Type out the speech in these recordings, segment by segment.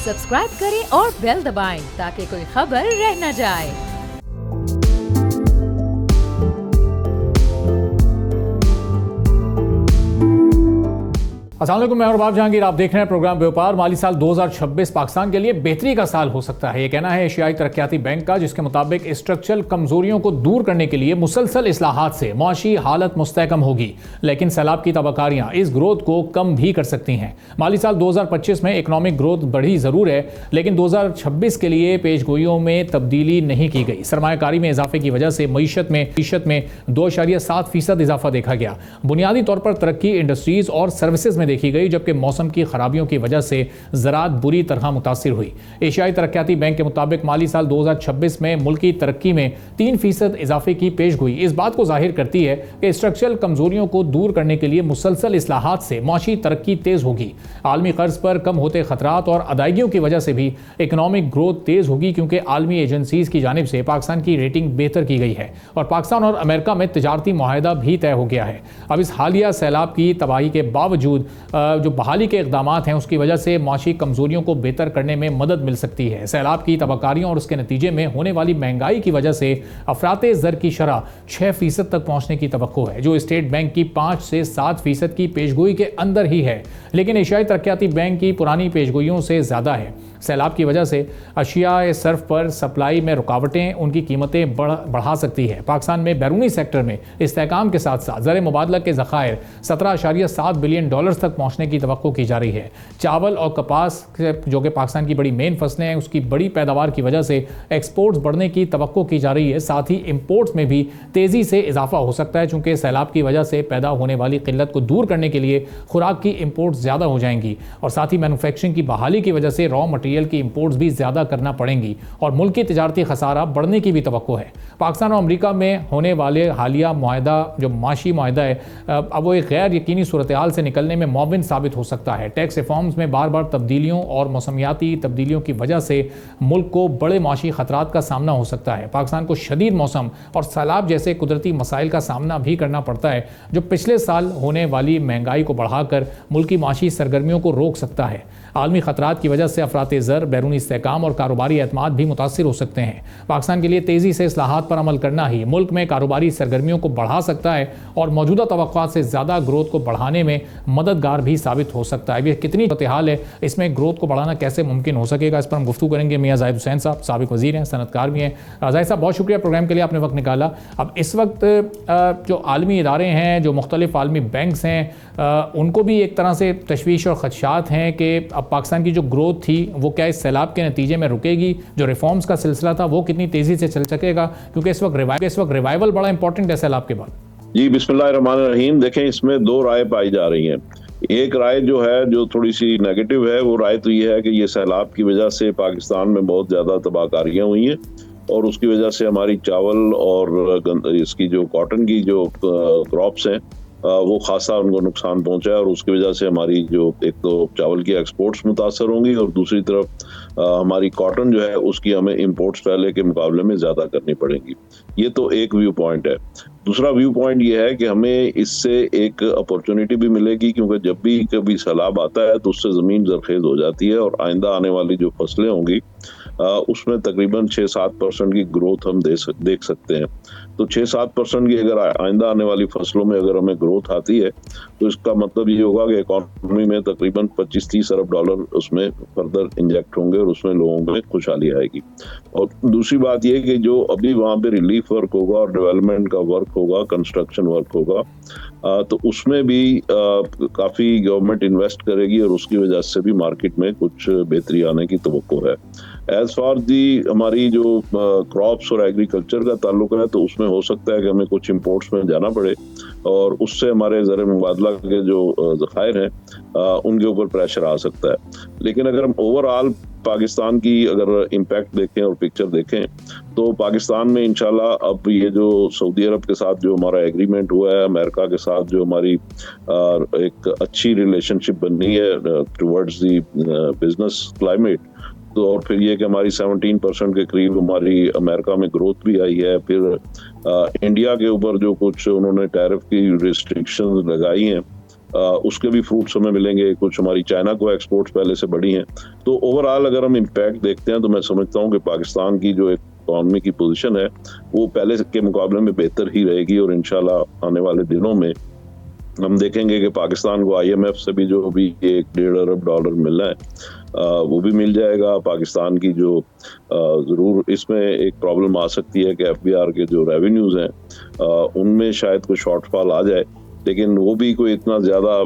Subscribe करें और bell दबाएं ताकि कोई खबर रह न जाए। अस्सलाम वालेकुम, मैं और बाब जहांगीर, आप देख रहे हैं प्रोग्राम व्यापार। माली साल 2026 पाकिस्तान के लिए बेहतरी का साल हो सकता है, ये कहना है एशियाई तरक्याती बैंक का, जिसके मुताबिक स्ट्रक्चरल कमजोरियों को दूर करने के लिए मुसलसल इस्लाहात से मुआशी हालत मुस्तहकम होगी, लेकिन सैलाब की तबाकारियां इस ग्रोथ को कम भी कर सकती हैं। माली साल 2025 में इकनॉमिक ग्रोथ बढ़ी जरूर है, लेकिन 2026 के लिए पेशगोइयों में तब्दीली नहीं की गई। सरमायाकारी में इजाफे की वजह से मीशत में 2.7% इजाफा देखा गया। बुनियादी तौर पर तरक्की इंडस्ट्रीज और सर्विसेज में देखी गई, जबकि मौसम की खराबियों की वजह से ज़राअत बुरी तरह मुतासिर हुई। एशियाई तरक्याती बैंक के मुताबिक माली साल 2026 में मुल्की तरक्की में 3% इजाफे की पेशगोई इस बात को जाहिर करती है कि स्ट्रक्चरल कमजोरियों को दूर करने के लिए मुसलसल इस्लाहात से मुआशी तरक्की तेज होगी। आलमी कर्ज पर कम होते खतरात और अदायगियों की वजह से भी इकनॉमिक ग्रोथ तेज होगी, क्योंकि आलमी एजेंसीज की जानिब से पाकिस्तान की रेटिंग बेहतर की गई है और पाकिस्तान और अमेरिका में तिजारती मुआहदा भी तय हो गया है। अब इस हालिया सैलाब की तबाही के बावजूद जो बहाली के इक़दाम हैं, उसकी वजह से मुआशी कमजोरियों को बेहतर करने में मदद मिल सकती है। सैलाब की तबाकारियों और उसके नतीजे में होने वाली महंगाई की वजह से अफराते ज़र की शरह 6% तक पहुंचने की तवक्को है, जो स्टेट बैंक की 5 से 7% की पेशगोई के अंदर ही है, लेकिन एशियाई तरक्याती बैंक की पुरानी पेशगोइयों से ज़्यादा है। सैलाब की वजह से अशिया सर्फ पर सप्लाई में रुकावटें उनकी कीमतें बढ़ा सकती है। पाकिस्तान में बैरूनी सेक्टर में इस्तेहकाम के साथ साथ ज़र मुबादला के ज़खायर 17.7 बिलियन डॉलर्स तक पहुंचने की तवक्को की जा रही है। चावल और कपास, जो कि पाकिस्तान की बड़ी मेन फसलें हैं, उसकी बड़ी पैदावार की वजह से एक्सपोर्ट्स बढ़ने की तवक्को की जा रही है। साथ ही इंपोर्ट्स में भी तेज़ी से इजाफा हो सकता है, चूँकि सैलाब की वजह से पैदा होने वाली किल्लत को दूर करने के लिए खुराक की इंपोर्ट्स ज़्यादा हो जाएंगी और साथ ही मैन्युफैक्चरिंग की बहाली की वजह से रॉ मटीरियल की इंपोर्ट्स भी ज़्यादा करना पड़ेंगी और मुल्क की तिजारती खसारा बढ़ने की भी तवक्को है। पाकिस्तान और अमेरिका में होने वाले हालिया मुआहदा, जो माशी मुआहदा है, अब वो एक गैर यकीनी सूरत हाल से निकलने में मुआविन साबित हो सकता है। टैक्स रिफॉर्म्स में बार बार तब्दीलियों और मौसमियाती तब्दीलियों की वजह से मुल्क को बड़े माशी खतरात का सामना हो सकता है। पाकिस्तान को शदीद मौसम और सैलाब जैसे कुदरती मसाइल का सामना भी करना पड़ता है, जो पिछले साल होने वाली महंगाई को बढ़ाकर मुल्क की माशी सरगर्मियों को रोक सकता है। आलमी खतरात की वजह से अफराते ज़र, बैरूनी इस्तेहकाम और कारोबारी एतमाद भी मुतासिर हो सकते हैं। पाकिस्तान के लिए तेज़ी से इस्लाहात पर अमल करना ही मुल्क में कारोबारी सरगर्मियों को बढ़ा सकता है और मौजूदा तवक्कुआत से ज़्यादा ग्रोथ को बढ़ाने में मददगार भी साबित हो सकता है। ये कितनी हाल है, इसमें ग्रोथ को बढ़ाना कैसे मुमकिन हो सकेगा, इस पर हम गुफ्तगू करेंगे। मियां जाहिद हुसैन साहब साबिक वज़ीर हैं, सनतकार भी हैं। जाहिद साहब, बहुत शुक्रिया प्रोग्राम के लिए, आपने वक्त निकाला। अब इस वक्त जो आलमी इदारे हैं, जो मुख्तलिफ आलमी बैंक्स हैं, उनको भी एक तरह से तशवीश और खदशात हैं कि अब पाकिस्तान की जो ग्रोथ थी वो क्या इस सैलाब के नतीजे में रुकेगी, जो रिफॉर्म्स का सिलसिला था वो कितनी तेज़ी से चल सकेगा, क्योंकि इस वक्त रिवाइवल बड़ा इंपॉर्टेंट है सैलाब के बाद। जी, बिस्मिल्लाहिर्रहमानिर्रहीम। देखें, इसमें दो राय पाई जा रही हैं। एक राय जो है, जो थोड़ी सी नेगेटिव है, वो राय तो ये है कि ये सैलाब की वजह से पाकिस्तान में बहुत ज़्यादा तबाहकारियाँ हुई हैं और उसकी वजह से हमारी चावल और इसकी जो कॉटन की जो क्रॉप्स हैं वो खासा उनको नुकसान पहुंचा है और उसकी वजह से हमारी जो एक तो चावल की एक्सपोर्ट्स मुतासर होंगी और दूसरी तरफ हमारी कॉटन जो है उसकी हमें इंपोर्ट्स पहले के मुकाबले में ज़्यादा करनी पड़ेंगी। ये तो एक व्यू पॉइंट है। दूसरा व्यू पॉइंट ये है कि हमें इससे एक अपॉर्चुनिटी भी मिलेगी, क्योंकि जब भी कभी सैलाब आता है तो उससे ज़मीन जरखेज़ हो जाती है और आइंदा आने वाली जो फसलें होंगी उसमें तकरीबन 6-7% की ग्रोथ हम देख सकते हैं। तो 6-7% की अगर आइंदा आने वाली फसलों में अगर हमें ग्रोथ आती है तो इसका मतलब ये होगा कि इकॉनमी में तकरीबन 25-30 अरब डॉलर उसमें फर्दर इंजेक्ट होंगे और उसमें लोगों में खुशहाली आएगी। और दूसरी बात ये कि जो अभी वहाँ पे रिलीफ वर्क होगा और डेवलपमेंट का वर्क होगा, कंस्ट्रक्शन वर्क होगा, तो उसमें भी काफ़ी गवर्नमेंट इन्वेस्ट करेगी और उसकी वजह से भी मार्केट में कुछ बेहतरी आने की तवक्को है। एज फार दी हमारी जो क्रॉप्स और एग्रीकल्चर का ताल्लुक है, तो उसमें हो सकता है कि हमें कुछ इंपोर्ट्स में जाना पड़े और उससे हमारे ज़र मुबादला के जो ज़खायर हैं उनके ऊपर प्रेशर आ सकता है। लेकिन अगर हम ओवरऑल पाकिस्तान की अगर इम्पैक्ट देखें और पिक्चर देखें, तो पाकिस्तान में इंशाल्लाह अब ये जो सऊदी अरब के साथ जो हमारा एग्रीमेंट हुआ है, अमेरिका के साथ जो हमारी एक अच्छी रिलेशनशिप बननी है टुवर्ड्स दी बिजनेस क्लाइमेट, तो और फिर ये कि हमारी 17% के करीब हमारी अमेरिका में ग्रोथ भी आई है। फिर इंडिया के ऊपर जो कुछ उन्होंने टैरिफ की रिस्ट्रिक्शंस लगाई हैं उसके भी फ्रूट्स हमें मिलेंगे। कुछ हमारी चाइना को एक्सपोर्ट्स पहले से बढ़ी हैं। तो ओवरऑल अगर हम इम्पैक्ट देखते हैं तो मैं समझता हूँ कि पाकिस्तान की जो इकॉनमी की पोजीशन है वो पहले के मुकाबले में बेहतर ही रहेगी, और इंशाल्लाह आने वाले दिनों में हम देखेंगे कि पाकिस्तान को IMF से भी जो भी $1.5 अरब मिलना है वो भी मिल जाएगा। पाकिस्तान की जो ज़रूर इसमें एक प्रॉब्लम आ सकती है कि FBR के जो रेवेन्यूज़ हैं उनमें शायद कोई शॉर्टफॉल आ जाए, लेकिन वो भी कोई इतना ज़्यादा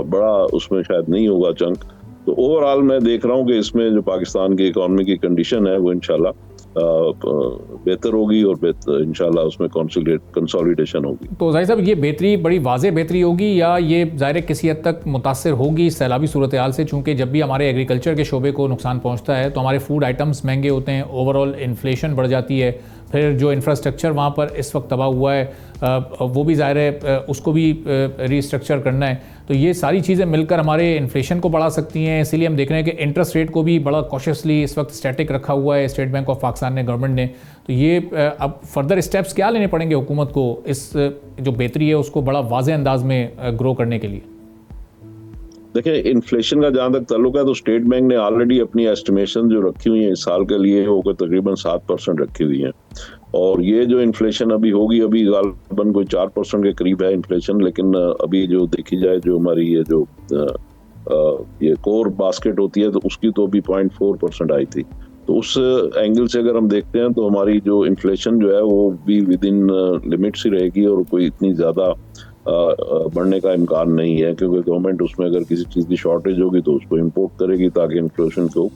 बड़ा उसमें शायद नहीं होगा चंक। तो ओवरऑल मैं देख रहा हूँ कि इसमें जो पाकिस्तान की इकॉनमी की कंडीशन है वो इंशाल्लाह बेहतर होगी, और बेहतर इंशाल्लाह उसमें कंसोलिडेशन होगी। तो जाहिर साहब, ये बेहतरी बड़ी वाज़ेह बेहतरी होगी या ये ज़ाहिर किसी हद तक मुतासर होगी सैलाबी सूरत हाल से? चूँकि जब भी हमारे एग्रीकल्चर के शोबे को नुकसान पहुँचता है तो हमारे फूड आइटम्स महंगे होते हैं, ओवरऑल इन्फ्लेशन बढ़ जाती है, फिर जो इंफ्रास्ट्रक्चर वहाँ पर इस वक्त तबाह हुआ है वो भी ज़ाहिर है उसको भी रीस्ट्रक्चर करना है। तो ये सारी चीज़ें मिलकर हमारे इन्फ्लेशन को बढ़ा सकती हैं। इसीलिए हम देख रहे हैं कि इंटरेस्ट रेट को भी बड़ा कॉशियसली इस वक्त स्टैटिक रखा हुआ है स्टेट बैंक ऑफ पाकिस्तान ने, गवर्नमेंट ने। तो ये अब फर्दर स्टेप्स क्या लेने पड़ेंगे हुकूमत को इस जो बेहतरी है उसको बड़ा वाज़ेह अंदाज में ग्रो करने के लिए? देखिए, इन्फ्लेशन का जहां तक ताल्लुक है तो स्टेट बैंक ने ऑलरेडी अपनी एस्टिमेशन जो रखी हुई है इस साल के लिए वो तकरीबन 7% रखी हुई है, और ये जो इन्फ्लेशन अभी होगी अभी गालबन कोई 4% के करीब है इन्फ्लेशन। लेकिन अभी जो देखी जाए जो हमारी ये जो ये कोर बास्केट होती है तो उसकी तो अभी 0.4% आई थी। तो उस एंगल से अगर हम देखते हैं तो हमारी जो इन्फ्लेशन जो है वो भी विद इन लिमिट्स ही रहेगी, और कोई इतनी ज्यादा बढ़ने का इम्कान नहीं है, क्योंकि गवर्नमेंट उसमें अगर किसी चीज़ की शॉर्टेज होगी तो उसको इंपोर्ट करेगी ताकि इन्फ्लेशन को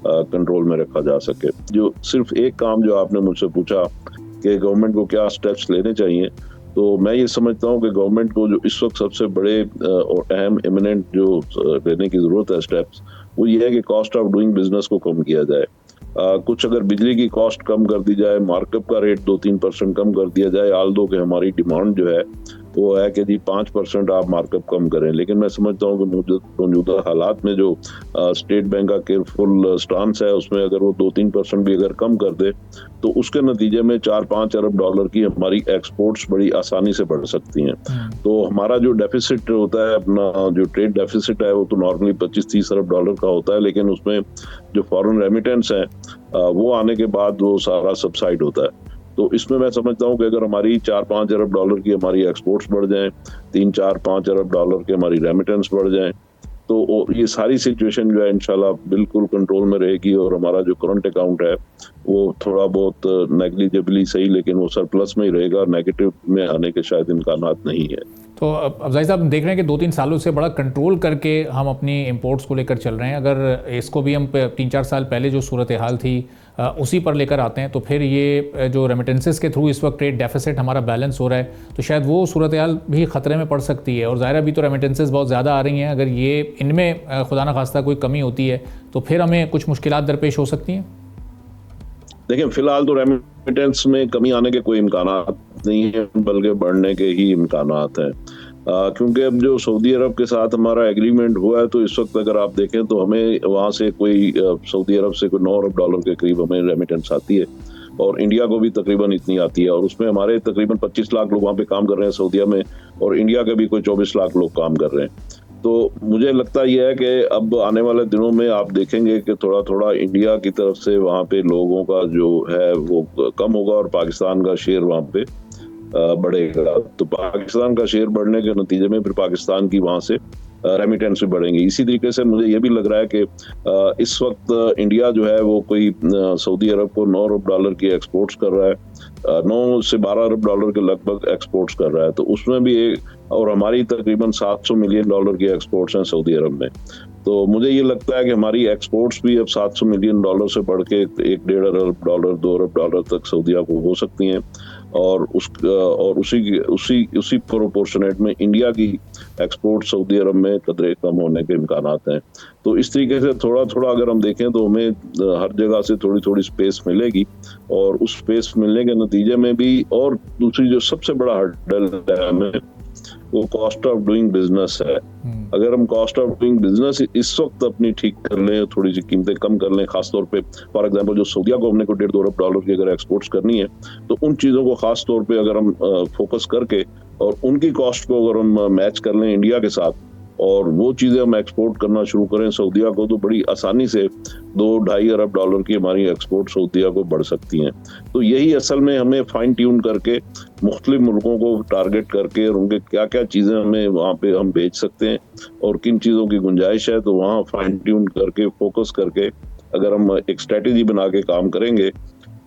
कंट्रोल में रखा जा सके। जो सिर्फ एक काम जो आपने मुझसे पूछा कि गवर्नमेंट को क्या स्टेप्स लेने चाहिए, तो मैं ये समझता हूँ कि गवर्नमेंट को जो इस वक्त सबसे बड़े और अहम इमिनेंट जो लेने की ज़रूरत है स्टेप्स, वो ये है कि कॉस्ट ऑफ डूइंग बिजनेस को कम किया जाए। कुछ अगर बिजली की कॉस्ट कम कर दी जाए, मार्कअप का रेट 2-3% कम कर दिया जाए, आल दो कि हमारी डिमांड जो है वो है कि जी 5% आप मार्कअप कम करें। लेकिन मैं समझता हूँ कि मौजूदा हालात में जो स्टेट बैंक का केयरफुल स्टांस है उसमें अगर वो 2-3% भी अगर कम कर दे तो उसके नतीजे में $4-5 अरब की हमारी एक्सपोर्ट्स बड़ी आसानी से बढ़ सकती हैं। तो हमारा जो डेफिसिट होता है, अपना जो ट्रेड डेफिसिट है, वो तो नॉर्मली $25-30 अरब का होता है, लेकिन उसमें जो फॉरेन रेमिटेंस है वो आने के बाद वो सारा सबसाइड होता है। तो इसमें मैं समझता हूँ कि अगर हमारी $4-5 अरब की हमारी एक्सपोर्ट्स बढ़ जाएं, $3-4-5 अरब के हमारी रेमिटेंस बढ़ जाएं, तो ये सारी सिचुएशन जो है इंशाल्लाह बिल्कुल कंट्रोल में रहेगी, और हमारा जो करंट अकाउंट है वो थोड़ा बहुत नेग्लिजिबली सही लेकिन वो सरप्लस में ही रहेगा, नेगेटिव में आने के शायद इम्कानात नहीं है। तो अब जाहिर साहब देख रहे हैं कि 2-3 सालों से बड़ा कंट्रोल करके हम अपनी इंपोर्ट्स को लेकर चल रहे हैं। अगर इसको भी हम 3-4 साल पहले जो सूरत हाल थी उसी पर लेकर आते हैं तो फिर ये जो रेमिटेंसेस के थ्रू इस वक्त ट्रेड डेफिसिट हमारा बैलेंस हो रहा है, तो शायद वो सूरत हाल भी ख़तरे में पड़ सकती है। और ज़ाहिर अभी तो रेमिटेंसेस बहुत ज़्यादा आ रही हैं, अगर ये इनमें खुदा न खास्ता कोई कमी होती है तो फिर हमें कुछ मुश्किलात दरपेश हो सकती हैं। देखिए, फिलहाल तो रेमिटेंस में कमी आने के कोई इम्कानात नहीं है, बल्कि बढ़ने के ही इम्कानात हैं, क्योंकि अब जो सऊदी अरब के साथ हमारा एग्रीमेंट हुआ है तो इस वक्त अगर आप देखें तो हमें वहाँ से कोई सऊदी अरब से कोई $9 अरब के करीब हमें रेमिटेंस आती है, और इंडिया को भी तकरीबन इतनी आती है, और उसमें हमारे तकरीबन 25 लाख लोग वहाँ पे काम कर रहे हैं सऊदीया में, और इंडिया के भी कोई 24 लाख लोग काम कर रहे हैं। तो मुझे लगता यह है कि अब आने वाले दिनों में आप देखेंगे कि थोड़ा थोड़ा इंडिया की तरफ से वहाँ पे लोगों का जो है वो कम होगा और पाकिस्तान का शेयर वहाँ पे बढ़ेगा। तो पाकिस्तान का शेयर बढ़ने के नतीजे में फिर पाकिस्तान की वहाँ से रेमिटेंस भी बढ़ेंगी। इसी तरीके से मुझे ये भी लग रहा है कि इस वक्त इंडिया जो है वो कोई सऊदी अरब को $9 अरब की एक्सपोर्ट्स कर रहा है, 9 से 12 अरब के लगभग एक्सपोर्ट्स कर रहा है, तो उसमें भी और हमारी तकरीबन $700 मिलियन की एक्सपोर्ट्स हैं सऊदी अरब में। तो मुझे ये लगता है कि हमारी एक्सपोर्ट्स भी अब $700 मिलियन से बढ़ के $1.5 अरब $2 अरब तक सऊदीया को हो सकती हैं, और उसी प्रोपोर्शनेट में इंडिया की एक्सपोर्ट सऊदी अरब में कदरे कम होने के इम्कानात हैं। तो इस तरीके से थोड़ा थोड़ा अगर हम देखें तो हमें हर जगह से थोड़ी थोड़ी स्पेस मिलेगी, और उस स्पेस मिलने के नतीजे में भी, और दूसरी जो सबसे बड़ा हर्डल है हमें वो कॉस्ट ऑफ डूइंग बिजनेस है। अगर हम कॉस्ट ऑफ डूइंग बिजनेस इस वक्त अपनी ठीक कर लें, थोड़ी सी कीमतें कम कर लें, खासतौर पे फॉर एग्जांपल जो सऊदीया को हमने को $1.5 अरब की अगर एक्सपोर्ट्स करनी है तो उन चीज़ों को खास तौर पे अगर हम फोकस करके और उनकी कॉस्ट को अगर हम मैच कर लें इंडिया के साथ, और वो चीज़ें हम एक्सपोर्ट करना शुरू करें सऊदीया को, तो बड़ी आसानी से $2-2.5 अरब की हमारी एक्सपोर्ट सऊदीया को बढ़ सकती हैं। तो यही असल में हमें फाइन ट्यून करके मुख्तलिफ मुल्कों को टारगेट करके और उनके क्या क्या चीज़ें हमें वहाँ पे हम बेच सकते हैं और किन चीज़ों की गुंजाइश है, तो वहाँ फाइन ट्यून करके फोकस करके अगर हम एक स्ट्रेटेजी बना के काम करेंगे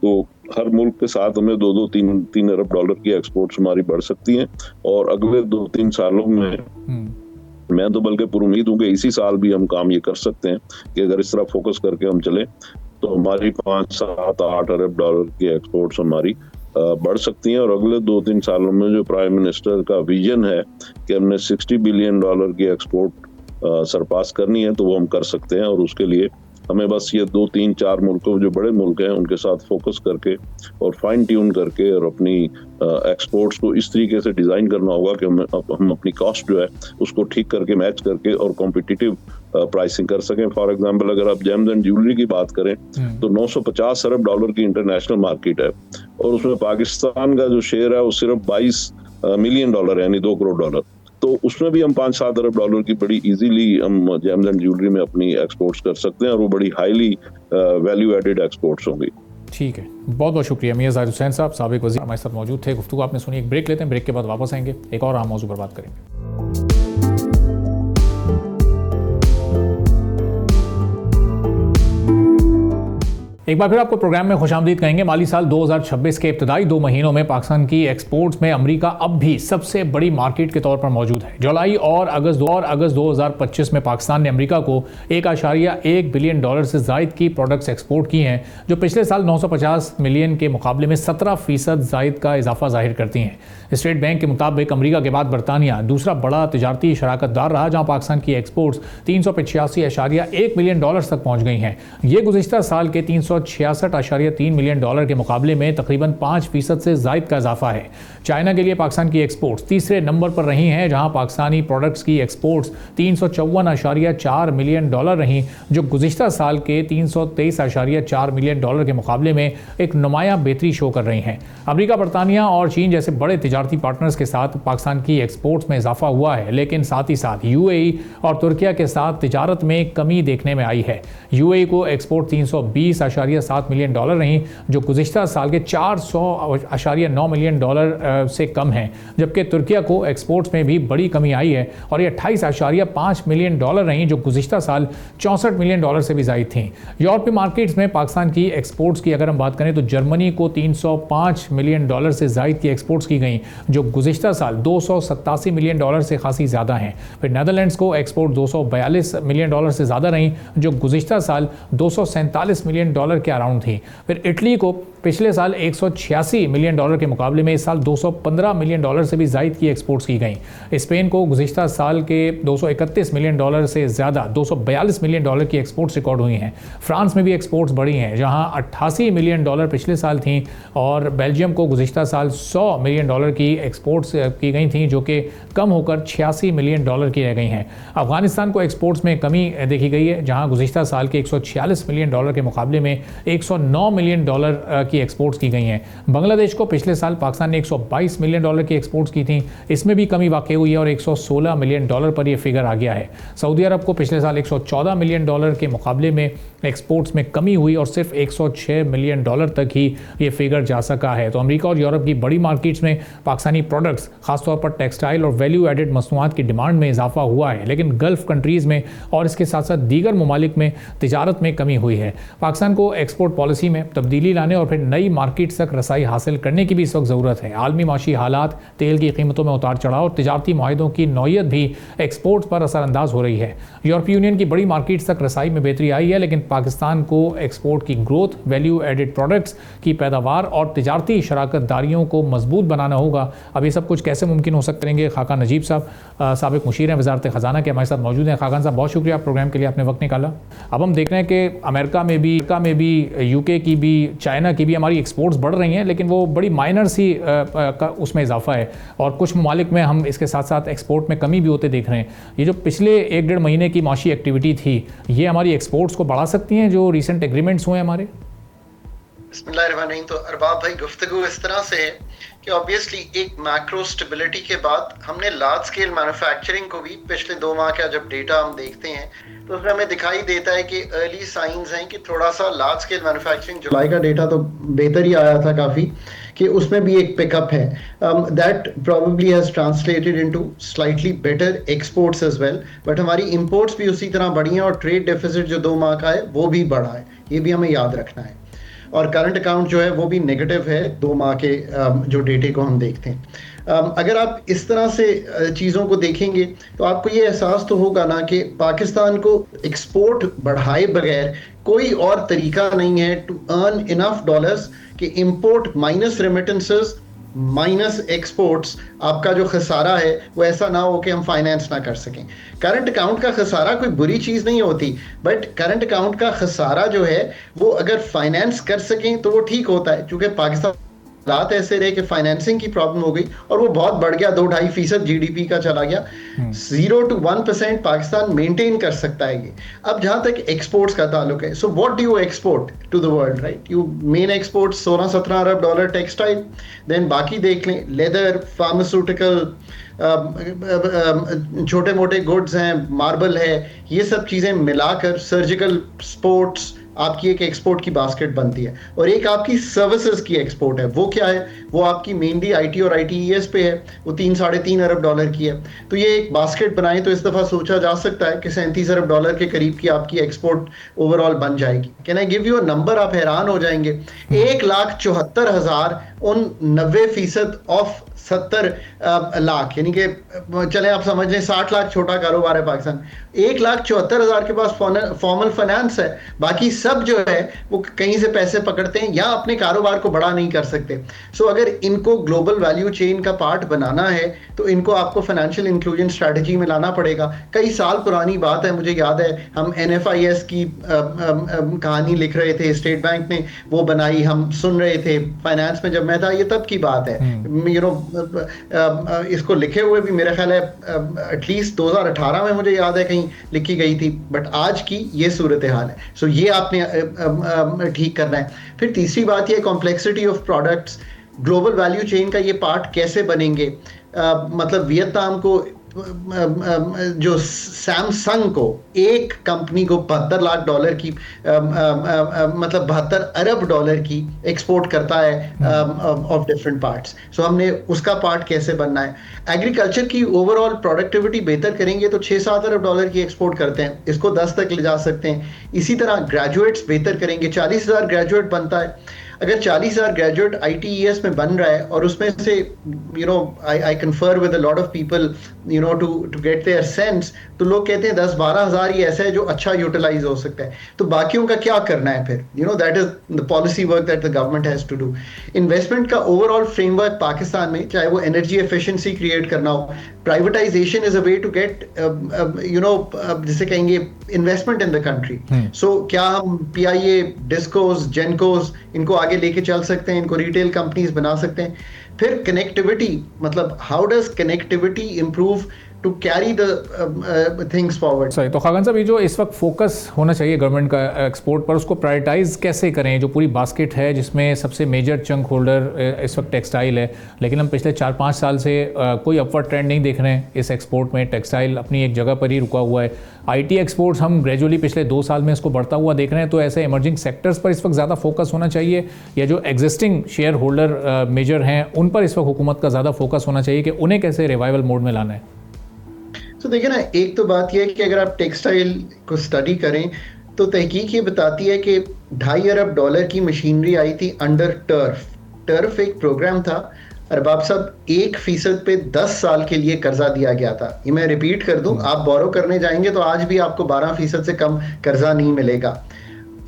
तो हर मुल्क के साथ हमें 2-3 अरब की एक्सपोर्ट्स हमारी बढ़ सकती हैं। और अगले 2-3 सालों में मैं तो बल्कि पुरुमीद हूँ कि इसी साल भी हम काम ये कर सकते हैं कि अगर इस तरह फोकस करके हम चलें तो हमारी 5-7-8 अरब की एक्सपोर्ट्स हमारी बढ़ सकती हैं। और अगले 2-3 सालों में जो प्राइम मिनिस्टर का विजन है कि हमने $60 बिलियन की एक्सपोर्ट सरपास करनी है, तो वो हम कर सकते हैं। और उसके लिए हमें बस ये 2-3-4 मुल्कों जो बड़े मुल्क हैं उनके साथ फोकस करके और फाइन ट्यून करके और अपनी एक्सपोर्ट्स को इस तरीके से डिज़ाइन करना होगा कि हम अपनी कॉस्ट जो है उसको ठीक करके मैच करके और कॉम्पिटिटिव प्राइसिंग कर सकें। फॉर एग्जांपल अगर आप जेम्स एंड ज्वेलरी की बात करें तो $950 अरब की इंटरनेशनल मार्केट है और उसमें पाकिस्तान का जो शेयर है वो सिर्फ $22 मिलियन यानी $2 करोड़। तो उसमें भी हम $5-7 अरब की बड़ी इजीली हम जेम्स एंड ज्वेलरी में अपनी एक्सपोर्ट्स कर सकते हैं और वो बड़ी हाईली वैल्यू एडेड एक्सपोर्ट्स होंगी। ठीक है, बहुत बहुत शुक्रिया मियां ज़ाहिद हुसैन साहब, साबिक वज़ीर हमारे साथ मौजूद थे। गुफ्तगू आपने सुनी। एक ब्रेक लेते हैं, ब्रेक के बाद वापस आएंगे, एक और अहम मौजू पर बात करेंगे। एक बार फिर आपको प्रोग्राम में खुशामदीद कहेंगे। माली साल 2026 के इब्तदाई 2 महीनों में पाकिस्तान की एक्सपोर्ट्स में अमेरिका अब भी सबसे बड़ी मार्केट के तौर पर मौजूद है। जुलाई और अगस्त 2025 में पाकिस्तान ने अमेरिका को $1.1 बिलियन से ज़ायद की प्रोडक्ट्स एक्सपोर्ट की हैं, जो पिछले साल 950 मिलियन के मुकाबले में 17% ज़ायद का इजाफा जाहिर करती हैं। स्टेट बैंक के मुताबिक अमेरिका के बाद बरतानिया दूसरा बड़ा तिजारती शराकतदार रहा, जहाँ पाकिस्तान की एक्सपोर्ट्स $385.1 मिलियन तक पहुँच गई हैं। ये गुज़िश्ता साल के $366.3 मिलियन के मुकाबले में तकरीबन 5% से ज़ायद का इजाफा है। चाइना के लिए पाकिस्तान की एक्सपोर्ट्स तीसरे नंबर पर रही हैं, जहां पाकिस्तानी प्रोडक्ट्स की एक्सपोर्ट्स $354.4 मिलियन रहीं, जो गुज़िश्ता साल के $323.4 मिलियन के मुकाबले में एक नुमायां बेहतरी शो कर रही हैं। अमेरिका, बरतानिया और चीन जैसे बड़े तिजारती पार्टनर्स के साथ पाकिस्तान की एक्सपोर्ट्स में इजाफा हुआ है, लेकिन साथ ही साथ UAE और तुर्किया के साथ तिजारत में कमी देखने में आई है। UAE को एक्सपोर्ट $320.7 मिलियन रही, जो गुज़िश्ता साल के $400.9 मिलियन से कम है, जबकि तुर्किया को एक्सपोर्ट्स में भी बड़ी कमी आई है और ये $28.5 मिलियन रही, जो गुज़िश्ता साल $64 मिलियन से भी ज़ायद थी। यूरोपीय मार्केट्स में पाकिस्तान की एक्सपोर्ट्स की अगर हम बात करें तो जर्मनी को $305 मिलियन से ज़ायद की एक्सपोर्ट्स की गई, जो गुज़िश्ता साल $287 मिलियन से खासी ज़्यादा हैं। फिर नेदरलैंड्स को एक्सपोर्ट $242 मिलियन से ज़्यादा रही, जो गुज़िश्ता साल $247 मिलियन के अराउंड थी। फिर इटली को पिछले साल $186 मिलियन के मुकाबले में इस साल $215 मिलियन से भी ज़ायद की एक्सपोर्ट्स की गई। स्पेन को गुज़िश्ता साल के $231 मिलियन से ज़्यादा $242 मिलियन की एक्सपोर्ट्स रिकॉर्ड हुई हैं। फ्रांस में भी एक्सपोर्ट्स बढ़ी हैं, जहां $88 मिलियन पिछले साल थी, और बेल्जियम को गुज़िश्ता साल $100 मिलियन की एक्सपोर्ट्स की गई थी, जो कि कम होकर $86 मिलियन की रह गई हैं। अफगानिस्तान को एक्सपोर्ट्स में कमी देखी गई है, जहां गुज़िश्ता साल के $146 मिलियन के मुकाबले में $109 मिलियन की एक्सपोर्ट्स की गई हैं। बांग्लादेश को पिछले साल पाकिस्तान ने $122 मिलियन की एक्सपोर्ट्स की थी, इसमें भी कमी वाक़ई हुई है और $116 मिलियन पर यह फिगर आ गया है। सऊदी अरब को पिछले साल $114 मिलियन के मुकाबले में एक्सपोर्ट्स में कमी हुई और सिर्फ $106 मिलियन तक ही ये फिगर जा सका है। तो अमेरिका और यूरोप की बड़ी मार्केट्स में पाकिस्तानी प्रोडक्ट्स, खासतौर पर टेक्सटाइल और वैल्यू एडेड मसनूआत की डिमांड में इजाफा हुआ है, लेकिन गल्फ कंट्रीज़ में और इसके साथ साथ दीगर ममालिक में तिजारत में कमी हुई है। पाकिस्तान को एक्सपोर्ट पॉलिसी में तब्दीली लाने और फिर नई मार्केट तक रसाई हासिल करने की भी इस वक्त ज़रूरत है। आलमी माशी हालात, तेल की कीमतों में उतार चढ़ाव और तिजारती माहिदों की नौयत भी एक्सपोर्ट्स पर असरअंदाज हो रही है। यूरोपीय यूनियन की बड़ी मार्केट तक रसाई में बेहतरी आई है, लेकिन पाकिस्तान को एक्सपोर्ट की ग्रोथ, वैल्यू एडेड प्रोडक्ट्स की पैदावार और तिजारती शराकत दारियों को मजबूत बनाना होगा। अब ये सब कुछ कैसे मुमकिन हो सकते रहेंगे? खाकान नजीब साहब, साबिक मुशीर हैं वज़ारत ख़जाना के, हमारे साथ मौजूद हैं। खाकान साहब, बहुत शुक्रिया प्रोग्राम के लिए, आपने वक्त निकाला। अब हम देख रहे हैं कि अमेरिका में भी यूके की भी, चाइना की भी हमारी एक्सपोर्ट्स बढ़ रही हैं, लेकिन वो बड़ी माइनर सी का उसमें इजाफा है, और कुछ ममालिक में हम इसके साथ साथ एक्सपोर्ट में कमी भी होते देख रहे हैं। ये जो पिछले 1-1.5 महीने की माशी एक्टिविटी थी, ये हमारी एक्सपोर्ट्स को बढ़ा सकती हैं, जो रिसेंट एग्रीमेंट्स हुए हमारे? बिस्मिल्लाहिर्रहमानिर्रहीम। तो अरबाब भाई, गुफ्तगू इस तरह से है कि ऑब्वियसली एक मैक्रो स्टेबिलिटी के बाद हमने लार्ज स्केल मैन्युफैक्चरिंग को भी पिछले 2 माह का जब डेटा हम देखते हैं तो उसमें हमें दिखाई देता है कि अर्ली साइंस हैं कि थोड़ा सा लार्ज स्केल मैन्युफैक्चरिंग, जुलाई का डेटा तो बेहतर ही आया था काफ़ी, कि उसमें भी एक पिकअप है। That probably has translated into slightly better exports as well, but हमारी इंपोर्ट्स भी उसी तरह बढ़ी हैं और ट्रेड डेफिसिट जो 2 माह का है वो भी बढ़ा है, ये भी हमें याद रखना है। और करंट अकाउंट जो है वो भी नेगेटिव है 2 माह के जो डेटे को हम देखते हैं। अगर आप इस तरह से चीज़ों को देखेंगे तो आपको ये एहसास तो होगा ना कि पाकिस्तान को एक्सपोर्ट बढ़ाए बगैर कोई और तरीका नहीं है टू अर्न इनफ डॉलर्स कि import minus remittances minus exports, आपका जो खसारा है वो ऐसा ना हो कि हम फाइनेंस ना कर सकें। करंट अकाउंट का खसारा कोई बुरी चीज़ नहीं होती, बट करंट अकाउंट का खसारा जो है वो अगर फाइनेंस कर सकें तो वो ठीक होता है। क्योंकि पाकिस्तान हालात ऐसे रहे कि फाइनेंसिंग की प्रॉब्लम हो गई और वो बहुत बढ़ गया, 2-2.5% जीडीपी का चला गया। 0 to 1% पाकिस्तान मेंटेन कर सकता है ये। अब जहां तक एक्सपोर्ट्स का ताल्लुक है, so what do you export to the world, right? You main export 16-17 अरब डॉलर टेक्सटाइल, देन बाकी देख लें लेदर, फार्मास्यूटिकल, छोटे मोटे गुड्स हैं, मार्बल है, ये सब चीज़ें मिलाकर सर्जिकल स्पोर्ट्स आपकी एक एक्सपोर्ट की बास्केट बनती है। और एक आपकी सर्विसेज की एक्सपोर्ट है, वो क्या है? वो आपकी मेनली आईटी और आईटीईएस पे है, वो 3-3.5 अरब डॉलर की है। तो ये एक बास्केट बनाए तो इस दफ़ा सोचा जा सकता है कि 37 अरब डॉलर के करीब की आपकी एक्सपोर्ट ओवरऑल बन जाएगी। Can I give you a number? आप हैरान हो जाएंगे। 1,74,000 उन 90% ऑफ 70 लाख, यानी कि चले आप समझ लें 60 लाख छोटा कारोबार है पाकिस्तान। 1,74,000 के पास फॉर्मल फाइनेंस है, बाकी सब जो है वो कहीं से पैसे पकड़ते हैं या अपने कारोबार को बड़ा नहीं कर सकते। सो अगर इनको ग्लोबल वैल्यू चेन का पार्ट बनाना है तो इनको आपको फाइनेंशियल इंक्लूजन स्ट्रेटजी में लाना पड़ेगा। कई साल पुरानी बात है, मुझे याद है हम NFIS की कहानी लिख रहे थे, स्टेट बैंक ने वो बनाई, हम सुन रहे थे फाइनेंस में जब मैं था, ये तब की बात है। यू नो इसको लिखे हुए भी मेरा ख्याल है एटलीस्ट 2018 में मुझे याद है कहीं लिखी गई थी, बट आज की ये सूरत हाल है। सो ये आपने ठीक करना है। फिर तीसरी बात ये complexity of products, global value chain का ये पार्ट कैसे बनेंगे? मतलब वियतनाम को जो सैमसंग को एक कंपनी को 72 लाख डॉलर की मतलब 72 अरब डॉलर की एक्सपोर्ट करता है ऑफ डिफरेंट पार्ट्स। सो हमने उसका पार्ट कैसे बनना है? एग्रीकल्चर की ओवरऑल प्रोडक्टिविटी बेहतर करेंगे तो 6-7 अरब डॉलर की एक्सपोर्ट करते हैं, इसको 10 तक ले जा सकते हैं। इसी तरह ग्रेजुएट्स बेहतर करेंगे, 40,000 ग्रेजुएट बनता है। अगर 40,000 ग्रेजुएट ITES में बन रहा है और उसमें से I confer with a lot of people to get their sense, तो लोग कहते हैं 10-12 हज़ार ही ऐसा है जो अच्छा यूटिलाइज हो सकता है। तो बाकियों का क्या करना है फिर? That is the policy work that the government has to do. Investment का ओवरऑल फ्रेमवर्क पाकिस्तान में, चाहे वो एनर्जी एफिशिएंसी क्रिएट करना हो, privatisation is a way to get जिसे कहेंगे investment in the country. So क्या हम PIA, डिस्कोस, जेनकोस इनको आगे लेके चल सकते हैं, इनको रिटेल कंपनीज बना सकते हैं? फिर कनेक्टिविटी, मतलब how does connectivity improve to carry the things forward. सही। तो खागन साहब, ये जो इस वक्त फोकस होना चाहिए गवर्नमेंट का एक्सपोर्ट पर, उसको प्रायोरिटाइज कैसे करें? जो पूरी बास्केट है जिसमें सबसे मेजर चंक होल्डर इस वक्त टेक्सटाइल है, लेकिन हम पिछले 4-5 साल से कोई अपवर्ड ट्रेंड नहीं देख रहे हैं इस एक्सपोर्ट में। टेक्सटाइल अपनी एक जगह पर ही रुका हुआ है। IT एक्सपोर्ट्स हम ग्रेजुअली पिछले 2 साल में इसको बढ़ता हुआ देख रहे हैं। तो ऐसे इमर्जिंग सेक्टर्स पर इस वक्त ज़्यादा फोकस होना चाहिए, या जो एग्जिस्टिंग शेयर होल्डर मेजर हैं उन पर इस वक्त हुकूमत का ज़्यादा फोकस होना चाहिए कि उन्हें कैसे रिवाइवल मोड में लाना है? तो देखिए ना, एक तो बात यह है कि अगर आप टेक्सटाइल को स्टडी करें तो तहकीक ये बताती है कि 2.5 अरब डॉलर की मशीनरी आई थी अंडर टर्फ एक प्रोग्राम था। अरबाब साहब, 1% पे 10 साल के लिए कर्जा दिया गया था। ये मैं रिपीट कर दूं, आप बोरो करने जाएंगे तो आज भी आपको 12% से कम कर्जा नहीं मिलेगा।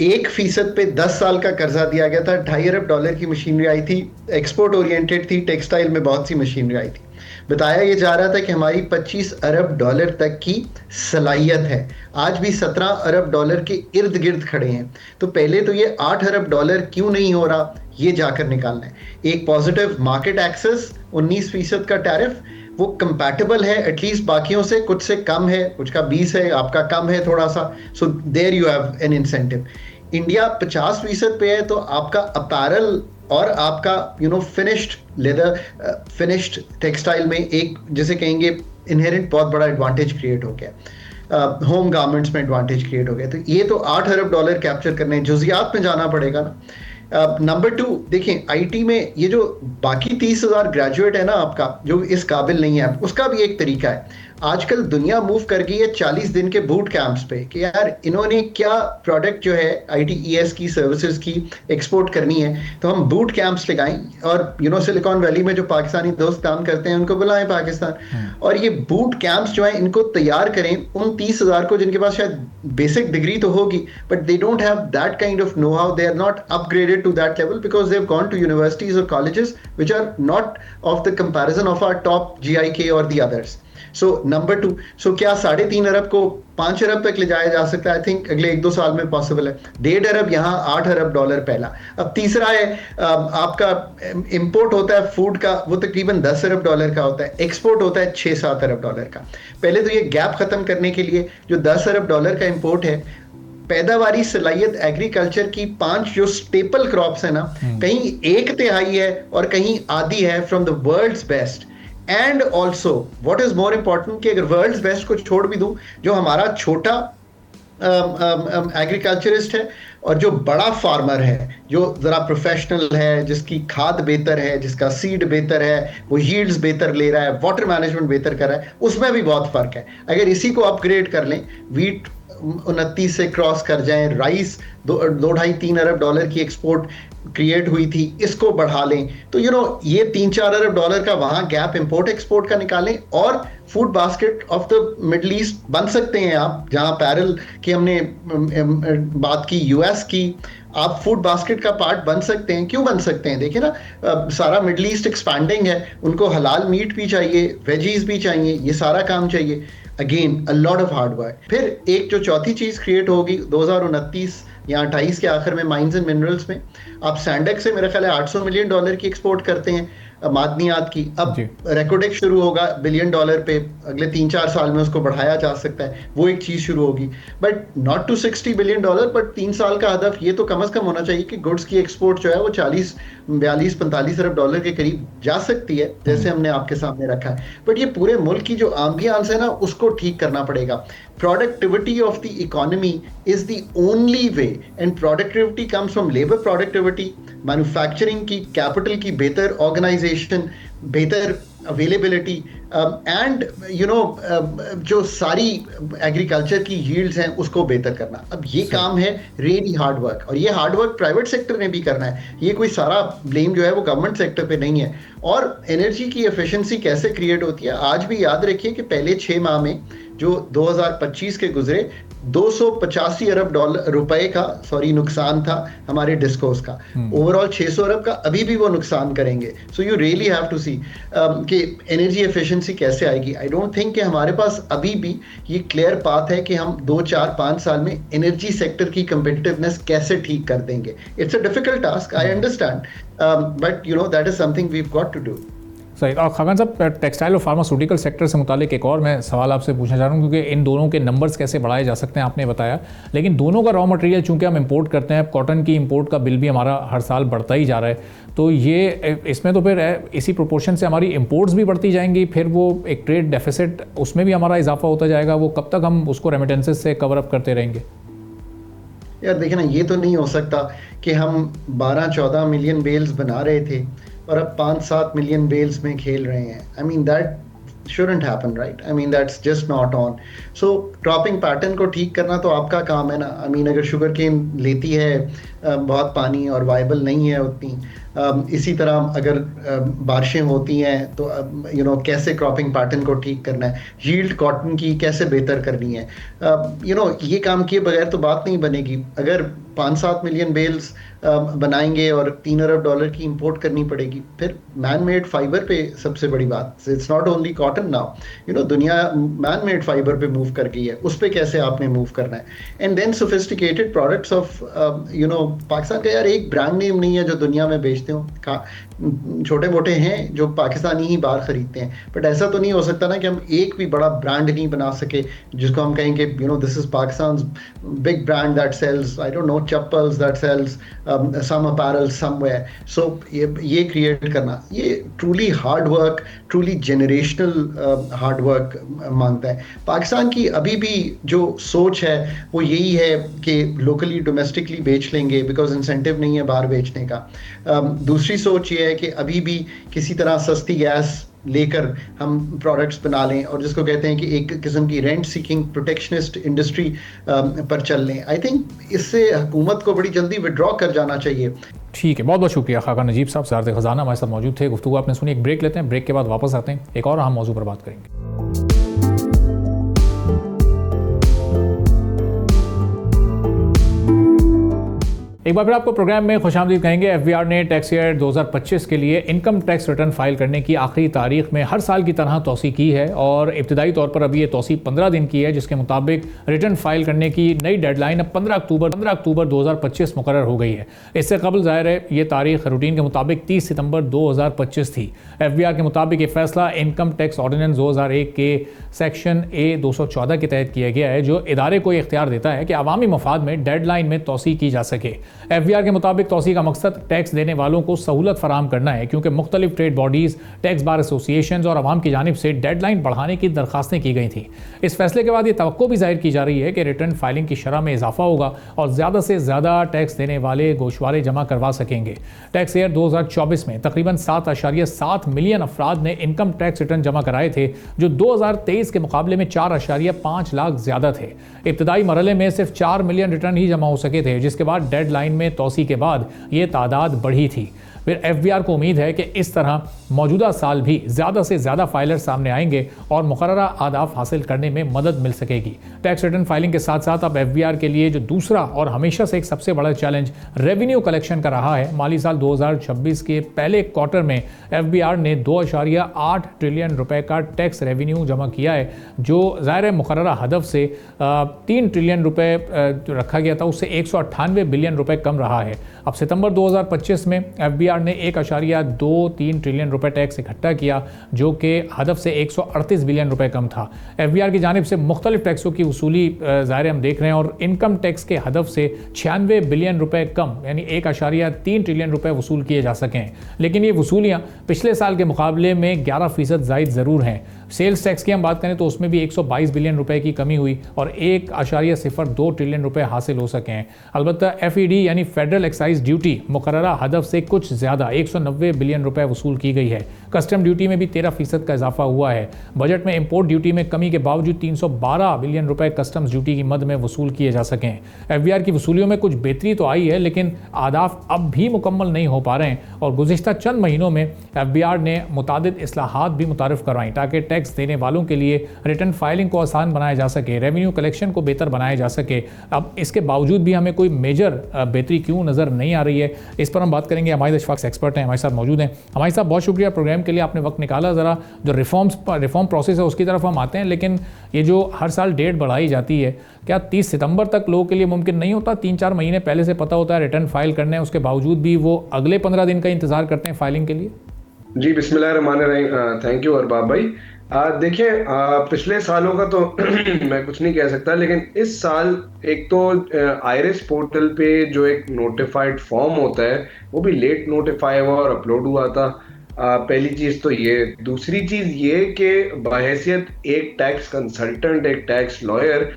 1% पे 10 साल का कर्जा दिया गया था। 2.5 अरब डॉलर की मशीनरी आई थी, एक्सपोर्ट ओरिएंटेड थी, टेक्सटाइल में बहुत सी मशीनरी आई थी। बताया ये जा रहा था कि हमारी 25 अरब डॉलर तक की सलाहियत है। आज भी 17 अरब डॉलर के इर्द गिर्द खड़े हैं। तो पहले तो ये 8 अरब डॉलर क्यों नहीं हो रहा, ये जाकर निकालना है। एक पॉजिटिव मार्केट एक्सेस, 19% का टैरिफ, वो कंपैटिबल है एटलीस्ट बाकियों से, कुछ से कम है, कुछ का 20 है, आपका कम है थोड़ा सा। So there you have an incentive. India 50% पे है, तो आपका अपैरल और आपका फिनिश्ड लेदर, फिनिश्ड टेक्सटाइल में एक जैसे कहेंगे इनहेरेंट बहुत बड़ा एडवांटेज क्रिएट हो गया, होम गारमेंट्स में एडवांटेज क्रिएट हो गया। तो ये तो $8 अरब कैप्चर करने, जुजियात में जाना पड़ेगा ना। नंबर 2 देखें, आईटी में ये जो बाकी 30,000 ग्रेजुएट है ना आपका, जो इस काबिल नहीं है, उसका भी एक तरीका है। आजकल दुनिया मूव कर गई है 40 दिन के बूट कैंप्स पे कि यार इन्होंने क्या प्रोडक्ट जो है आईटीईएस की सर्विसेज की एक्सपोर्ट करनी है, तो हम बूट कैंप्स लगाएं और सिलिकॉन वैली में जो पाकिस्तानी दोस्त काम करते हैं उनको बुलाएं पाकिस्तान, और ये बूट कैंप्स जो है इनको तैयार करें उन 30,000 को जिनके पास शायद बेसिक डिग्री तो होगी but they don't have that kind of know how, they are not upgraded to that level because they have gone to universities और colleges which are not of the comparison of our top GIK और the others. So number 2, so क्या 3.5 अरब को 5 अरब तक ले जाया जा सकता है? आई थिंक अगले 1-2 साल में पॉसिबल है। 1.5 अरब यहाँ, $8 अरब पहला। अब तीसरा है आपका इंपोर्ट होता है फूड का, वो तकरीबन $10 अरब का होता है, एक्सपोर्ट होता है $6-7 अरब का। पहले तो ये गैप खत्म करने के लिए जो $10 अरब का इंपोर्ट है, पैदावारी सलाहियत एग्रीकल्चर की 5 जो स्टेपल क्रॉप्स है ना, कहीं 1/3 है और कहीं आधी है from the world's best. And also what is more important कि अगर वर्ल्ड्स बेस्ट को छोड़ भी दूं, जो हमारा छोटा एग्रीकल्चरिस्ट है और जो बड़ा फार्मर है, जो जरा प्रोफेशनल है, जिसकी खाद बेहतर है, जिसका सीड बेहतर है, वो यील्ड्स बेहतर ले रहा है, वाटर मैनेजमेंट बेहतर कर रहा है, उसमें भी बहुत फर्क है। अगर इसी को अपग्रेड कर लें, वीट 29 से क्रॉस कर जाएं, राइस 2-2.5-3 अरब डॉलर की एक्सपोर्ट क्रिएट हुई थी, इसको बढ़ा लें, तो ये 3-4 अरब डॉलर का वहां गैप इंपोर्ट एक्सपोर्ट का निकालें और food basket of the middle east बन सकते हैं आप। जहां पैरल की हमने बात की, यूएस की, आप फूड बास्केट का पार्ट बन सकते हैं। क्यों बन सकते हैं? देखिए ना, सारा मिडल ईस्ट एक्सपैंडिंग है, उनको हलाल मीट भी चाहिए, वेजीज भी चाहिए, ये सारा काम चाहिए। Again a lot of hard work. फिर एक जो चौथी चीज क्रिएट होगी 2029 या 28 के आखिर में, माइंस एंड मिनरल्स में आप सैंडेक से मेरा ख्याल है $800 मिलियन की एक्सपोर्ट करते हैं मादनियात की। अब रेकोडेक शुरू होगा $1 बिलियन पे, अगले 3-4 साल में उसको बढ़ाया जा सकता है, वो एक चीज शुरू होगी, but not to $60 billion, but 3 साल का हदफ ये तो कम से कम होना चाहिए कि गुड्स की एक्सपोर्ट जो है वो 42-45 अरब डॉलर के करीब जा सकती है, जैसे हमने आपके सामने रखा है। बट ये पूरे मुल्क की जो एम्बियंस है ना, उसको ठीक करना पड़ेगा। Productivity of the economy is the only way, and productivity comes from labour productivity, manufacturing की, कैपिटल की बेहतर ऑर्गेनाइजेशन, बेहतर अवेलेबिलिटी, एंड जो सारी एग्रीकल्चर की यील्ड्स हैं उसको बेहतर करना। अब ये काम है रियली हार्ड वर्क, और ये हार्ड वर्क प्राइवेट सेक्टर ने भी करना है। ये कोई सारा ब्लेम जो है वो गवर्नमेंट सेक्टर पे नहीं है। और एनर्जी की एफिशिएंसी कैसे क्रिएट होती है, आज भी याद रखिए कि पहले 6 माह में जो 2025 के गुजरे, 285 अरब रुपए का नुकसान था हमारे डिस्कोस का। ओवरऑल 600 अरब का अभी भी वो नुकसान करेंगे। So you really have to see कि एनर्जी एफिशिएंसी कैसे आएगी। आई डोंट थिंक कि हमारे पास अभी भी ये क्लियर पाथ है कि हम 2-4-5 साल में एनर्जी सेक्टर की कंपिटिटिवनेस कैसे ठीक कर देंगे। It's a difficult task, I understand, but that is something we have got to do. सही। और खान साहब, टेक्सटाइल और फार्मास्यूटिकल सेक्टर से मुतालिक एक और मैं सवाल आपसे पूछना चाह रहा हूँ, क्योंकि इन दोनों के नंबर्स कैसे बढ़ाए जा सकते हैं आपने बताया, लेकिन दोनों का रॉ मटेरियल चूंकि हम इंपोर्ट करते हैं, कॉटन की इंपोर्ट का बिल भी हमारा हर साल बढ़ता ही जा रहा है, तो ये इसमें तो फिर इसी प्रोपोर्शन से हमारी इंपोर्ट्स भी बढ़ती जाएंगी, फिर वो एक ट्रेड डेफिसिट उसमें भी हमारा इजाफा होता जाएगा। वो कब तक हम उसको रेमिटेंसेस से कवर अप करते रहेंगे? यार देखिए ना, ये तो नहीं हो सकता कि हम 12-14 मिलियन बेल्स बना रहे थे और अब 5-7 मिलियन बेल्स में खेल रहे हैं। I mean that shouldn't happen, right? I mean that's just not on. So cropping pattern को ठीक करना तो आपका काम है ना। आई मीन अगर शुगर केन लेती है बहुत पानी और वाइबल नहीं है उतनी, इसी तरह अगर बारिशें होती हैं तो कैसे क्रॉपिंग पैटर्न को ठीक करना है, यील्ड कॉटन की कैसे बेहतर करनी है, ये काम किए बगैर तो बात नहीं बनेगी। अगर 5-7 मिलियन बेल्स बनाएंगे और $3 अरब की इंपोर्ट करनी पड़ेगी, फिर मैन मेड फाइबर पे सबसे बड़ी बात, it's not only cotton cotton now, you know दुनिया मैन मेड फाइबर पे मूव कर गई है, उस पे कैसे आपने मूव करना है. And then sophisticated products of you know Pakistan का यार एक ब्रांड नेम नहीं है जो दुनिया में बेचते हो. छोटे मोटे हैं जो पाकिस्तानी ही बाहर खरीदते हैं, बट ऐसा तो नहीं हो सकता ना कि हम एक भी बड़ा ब्रांड नहीं बना सके जिसको हम कहेंगे you know this is Pakistan big brand that sells I don't know chappals that sells some apparel somewhere. So ये क्रिएट करना ये truly hard work, truly generational hard work मांगता है. पाकिस्तान की अभी भी जो सोच है वो यही है कि लोकली डोमेस्टिकली बेच लेंगे बिकॉज इंसेंटिव नहीं है बाहर बेचने का. दूसरी सोच ये है कि अभी भी किसी तरह सस्ती गैस लेकर हम प्रोडक्ट्स बना लें और जिसको कहते हैं कि एक किस्म की रेंट सीकिंग प्रोटेक्शनिस्ट इंडस्ट्री पर चल लें. आई थिंक इससे हुकूमत को बड़ी जल्दी विड्रॉ कर जाना चाहिए. ठीक है, बहुत बहुत शुक्रिया खाका नजीब साहब, वज़ारत ख़ज़ाना हमारे साथ मौजूद थे. गुफ्तगू आपने सुनी. एक ब्रेक लेते हैं, ब्रेक के बाद वापस आते हैं, एक और अहम मौजू पर बात करेंगे. एक बार फिर आपको प्रोग्राम में खुशामदीद कहेंगे. एफबीआर ने टैक्स ईयर 2025 के लिए इनकम टैक्स रिटर्न फाइल करने की आखिरी तारीख में हर साल की तरह तोसी की है और इब्तदाई तौर पर अभी ये तोसी 15 दिन की है, जिसके मुताबिक रिटर्न फाइल करने की नई डेडलाइन अब 15 अक्टूबर 2025 मुकर्रर हो गई है. इससे कबल ज़ाहिर है ये तारीख रूटीन के मुताबिक 30 सितंबर 2025 थी. एफबीआर के मुताबिक ये फैसला इनकम टैक्स ऑर्डिनेंस 2001 के सेक्शन A 214 के तहत किया गया है, जो इदारे को इख्तियार देता है कि अवामी मफाद में डेडलाइन में तोसी की जा सके. एफबीआर के मुताबिक तोसी का मकसद टैक्स देने वालों को सहूलत फराहम करना है, क्योंकि मुख्तलिफ trade bodies, tax bar association और अवाम की जानिब से डेडलाइन बढ़ाने की दरखास्तें की गई थी. इस फैसले के बाद ये तवक्को भी जाहिर की जा रही है कि रिटर्न फाइलिंग की शरह में इजाफा होगा और ज़्यादा से ज़्यादा टैक्स देने वाले गोशवारे जमा करवा सकेंगे. टैक्स ईयर 2024 में तकरीबन 7.7 मिलियन अफराद ने इनकम टैक्स रिटर्न जमा कराए थे, जो 2023 के मुकाबले में 4.5 लाख ज़्यादा थे. इब्तदाई मरहले में सिर्फ 4 मिलियन रिटर्न ही जमा हो सके थे, जिसके बाद डेडलाइन में तोसी के बाद ये तादाद बढ़ी थी. फिर एफबीआर को उम्मीद है कि इस तरह मौजूदा साल भी ज़्यादा से ज़्यादा फाइलर सामने आएंगे और मुकर्ररा आदाफ हासिल करने में मदद मिल सकेगी. टैक्स रिटर्न फाइलिंग के साथ साथ अब एफबीआर के लिए जो दूसरा और हमेशा से एक सबसे बड़ा चैलेंज रेवेन्यू कलेक्शन का रहा है. माली साल 2026 के पहले क्वार्टर में एफबीआर ने 2.8 ट्रिलियन रुपए का टैक्स रेवेन्यू जमा किया है, जो ज़ाहिर मुकर्ररा हदफ से 3 ट्रिलियन रुपए रखा गया था, उससे 198 बिलियन रुपए कम रहा है. अब सितंबर 2025 में एफबीआर ने 1.23 ट्रिलियन रुपए टैक्स इकट्ठा किया, जो कि हदफ से 138 बिलियन रुपए कम था. एफबीआर की जानिब से मुख्तलिफ टैक्सों की वसूली ज़ाहिर हम देख रहे हैं और इनकम टैक्स के हदफ से 96 बिलियन रुपए कम यानी 1.3 ट्रिलियन रुपए वसूल किए जा सकें. लेकिन ये वसूलियाँ पिछले साल के मुकाबले में 11% ज़ायद ज़रूर हैं. सेल्स टैक्स की हम बात करें तो उसमें भी 122 बिलियन रुपए की कमी हुई और 1.02 ट्रिलियन रुपए हासिल हो सके हैं. अलबत्ता एफईडी यानी फेडरल एक्साइज ड्यूटी मुकर्ररा हदफ से कुछ ज़्यादा 190 बिलियन रुपए वसूल की गई है. कस्टम ड्यूटी में भी 13% का इजाफा हुआ है. बजट में इंपोर्ट ड्यूटी में कमी के बावजूद 312 बिलियन रुपए कस्टम्स ड्यूटी की मद में वसूल किए जा सकें. एफबीआर की वसूलियों में कुछ बेहतरी तो आई है, लेकिन आदाफ अब भी मुकम्मल नहीं हो पा रहे हैं और गुज़िश्ता चंद महीनों में एफबीआर ने मुतादिद इस्लाहात भी मुतारिफ करवाई ताकि टैक्स देने वालों के लिए रिटर्न फाइलिंग को आसान बनाया जा सके, रेवेन्यू कलेक्शन को बेहतर बनाया जा सके. अब इसके बावजूद भी हमें कोई मेजर बेहतरी क्यों नज़र नहीं आ रही है, इस पर हम बात करेंगे. हमारे अशफाक एक्सपर्ट हैं, हमारे साथ मौजूद हैं. हमारे साथ बहुत शुक्रिया प्रोग्राम के लिए, आपने वक्त निकाला. ज़रा जो रिफॉर्म प्रोसेस है उसकी तरफ हम आते हैं, लेकिन ये जो हर साल डेट बढ़ाई जाती है, क्या 30 सितंबर तक लोगों के लिए मुमकिन नहीं होता? 3-4 महीने पहले से पता होता है रिटर्न फाइल करने हैं, उसके बावजूद भी वो अगले 15 दिन का इंतजार करते हैं फाइलिंग के लिए. जी बिस्मिल्लाहिर्रहमानिर्रहीम. थैंक यू अरबाब भाई. देखिए पिछले सालों का तो मैं कुछ नहीं कह सकता, लेकिन इस साल एक तो आईरिस पोर्टल पे जो एक नोटिफाइड फॉर्म होता है वो भी लेट नोटिफाई हुआ और अपलोड हुआ था. पहली चीज तो ये. दूसरी चीज ये कि बहैसियत एक टैक्स कंसल्टेंट, एक टैक्स लॉयर,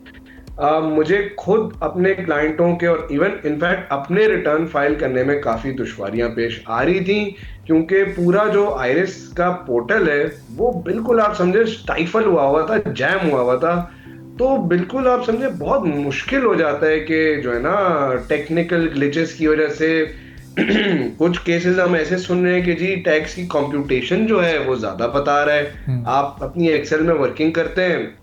मुझे खुद अपने क्लाइंटों के और इवन इनफैक्ट अपने रिटर्न फाइल करने में काफ़ी दुश्वारियां पेश आ रही थी, क्योंकि पूरा जो आईरिस का पोर्टल है वो बिल्कुल आप समझे स्टाइफल हुआ था, जैम हुआ था. तो बिल्कुल आप समझे बहुत मुश्किल हो जाता है कि जो है ना टेक्निकल ग्लिचेस की वजह से कुछ केसेस हम ऐसे सुन रहे हैं कि जी टैक्स की कंप्यूटेशन जो है वो ज़्यादा बता रहा है. आप अपनी एक्सेल में वर्किंग करते हैं,